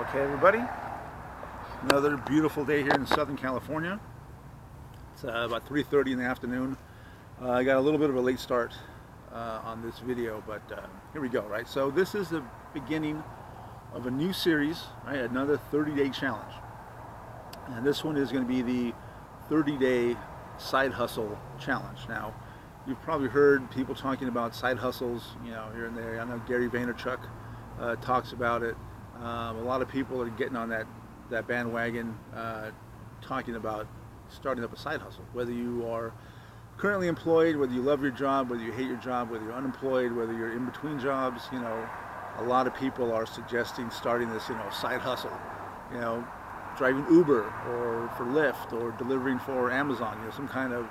Okay, everybody, another beautiful day here in Southern California. It's about 3:30 in the afternoon. I got a little bit of a late start on this video, but here we go, right? So this is the beginning of a new series, right? Another 30-day challenge. And this one is going to be the 30-day side hustle challenge. Now, you've probably heard people talking about side hustles, here and there. I know Gary Vaynerchuk talks about it. A lot of people are getting on that bandwagon, talking about starting up a side hustle. Whether you are currently employed, whether you love your job, whether you hate your job, whether you're unemployed, whether you're in between jobs, a lot of people are suggesting starting this, side hustle. Driving Uber or for Lyft or delivering for Amazon. Some kind of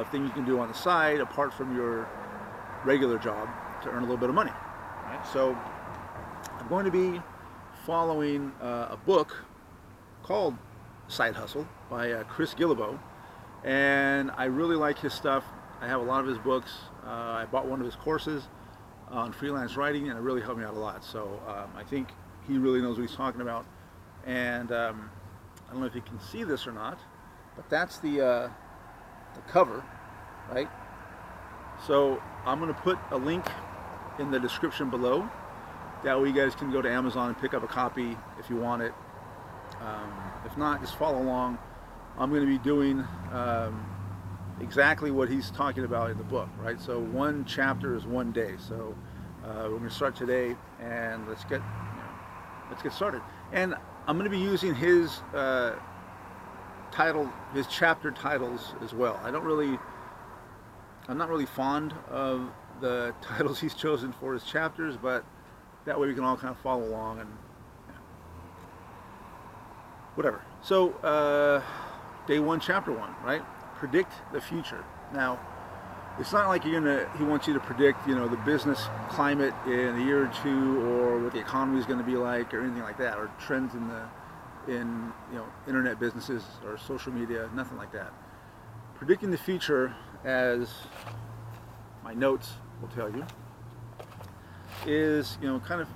thing you can do on the side apart from your regular job to earn a little bit of money. Right? So I'm going to be following a book called Side Hustle by Chris Guillebeau, and I really like his stuff. I have a lot of his books. I bought one of his courses on freelance writing, and it really helped me out a lot. So I think he really knows what he's talking about. And I don't know if you can see this or not, but that's the cover, right? So I'm going to put a link in the description below. That way you guys can go to Amazon and pick up a copy if you want it. If not, just follow along. I'm going to be doing exactly what he's talking about in the book, right? So one chapter is one day. So we're going to start today, and let's get started. And I'm going to be using his his chapter titles as well. I'm not really fond of the titles he's chosen for his chapters, but that way we can all kind of follow along and whatever. So day one, chapter one, right? Predict the future. Now, it's not like he wants you to predict, the business climate in a year or two, or what the economy is going to be like, or anything like that, or trends in internet businesses or social media, nothing like that. Predicting the future, as my notes will tell you, is kind of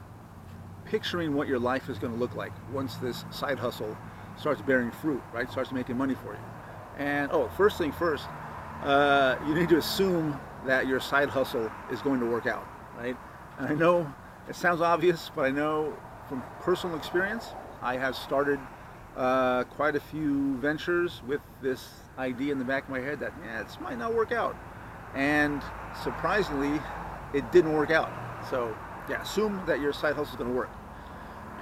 picturing what your life is going to look like once this side hustle starts bearing fruit, right? Starts making money for you. And first thing first, you need to assume that your side hustle is going to work out, right? And I know it sounds obvious, but I know from personal experience, I have started quite a few ventures with this idea in the back of my head that, this might not work out. And surprisingly, it didn't work out. So assume that your side hustle is going to work.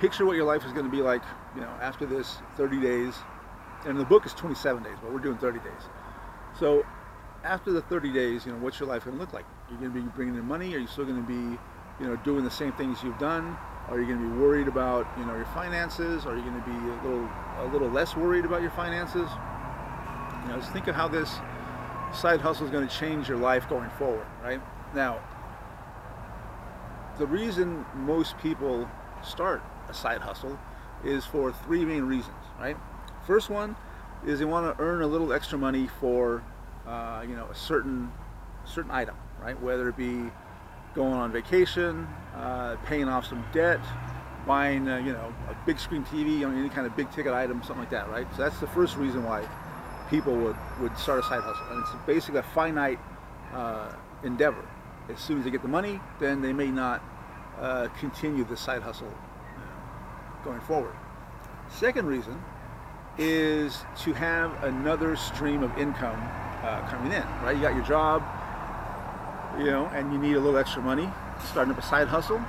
Picture what your life is going to be like, after this 30 days. And the book is 27 days, but we're doing 30 days. So after the 30 days, what's your life going to look like? You're going to be bringing in money? Are you still going to be, doing the same things you've done? Are you going to be worried about, your finances? Are you going to be a little less worried about your finances? Just think of how this side hustle is going to change your life going forward, right? Now, the reason most people start a side hustle is for three main reasons, right? First one is they want to earn a little extra money for, a certain item, right? Whether it be going on vacation, paying off some debt, buying, a big screen TV, any kind of big ticket item, something like that, right? So that's the first reason why people would start a side hustle. And it's basically a finite endeavor. As soon as they get the money, then they may not continue the side hustle going forward. Second reason is to have another stream of income coming in, right? You got your job, and you need a little extra money. Starting up a side hustle,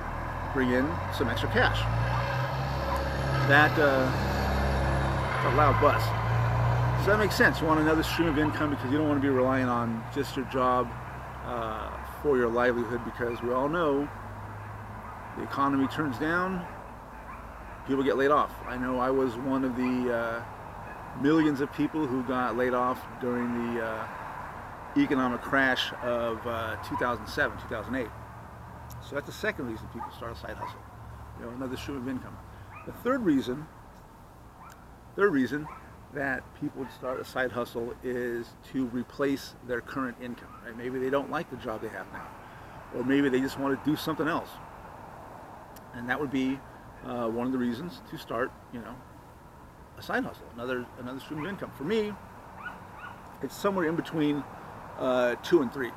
bring in some extra cash. That's a loud buzz. So that makes sense. You want another stream of income because you don't want to be relying on just your job for your livelihood, because we all know the economy turns down, people get laid off. I know I was one of the millions of people who got laid off during the economic crash of 2007, 2008. So that's the second reason people start a side hustle, another stream of income. The third reason that people would start a side hustle is to replace their current income, right? Maybe they don't like the job they have now, or maybe they just want to do something else. And that would be one of the reasons to start, a side hustle, another stream of income. For me, it's somewhere in between 2 and 3.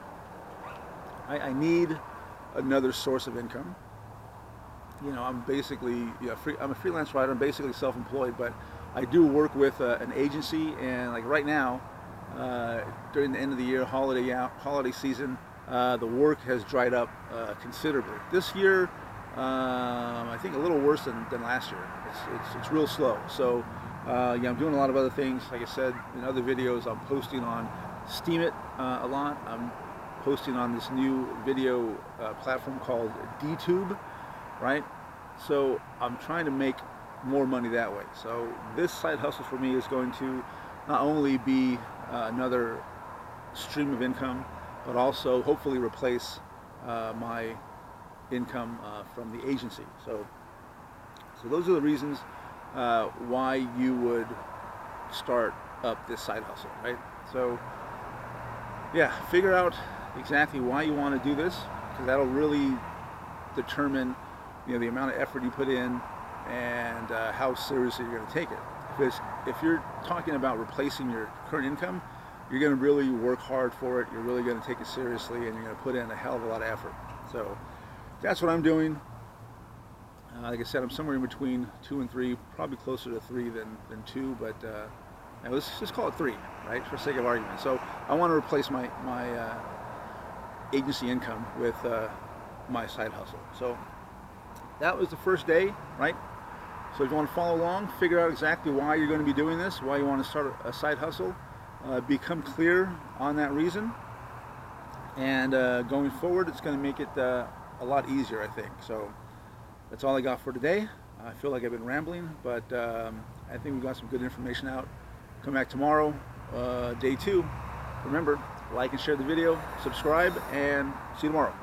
I need another source of income. I'm basically I'm a freelance writer. I'm basically self-employed, but I do work with an agency, and like right now, during the end of the year, holiday season, the work has dried up considerably. This year, I think a little worse than last year. It's real slow. So I'm doing a lot of other things. Like I said in other videos, I'm posting on Steemit a lot. I'm posting on this new video platform called DTube, right? So I'm trying to make more money that way. So this side hustle for me is going to not only be another stream of income, but also hopefully replace my income from the agency. So those are the reasons why you would start up this side hustle, right? So yeah, figure out exactly why you want to do this, because that'll really determine the amount of effort you put in and how seriously you're going to take it. Because if you're talking about replacing your current income, you're going to really work hard for it. You're really going to take it seriously, and you're going to put in a hell of a lot of effort. So that's what I'm doing. Like I said, I'm somewhere in between 2 and 3, probably closer to 3 than 2, but let's just call it 3, right, for sake of argument. So I want to replace my agency income with my side hustle. So that was the first day, right? So if you want to follow along, figure out exactly why you're going to be doing this, why you want to start a side hustle, become clear on that reason, and going forward, it's going to make it a lot easier, I think. So that's all I got for today. I feel like I've been rambling, but I think we got some good information out. Come back tomorrow, day 2. Remember, like and share the video, subscribe, and see you tomorrow.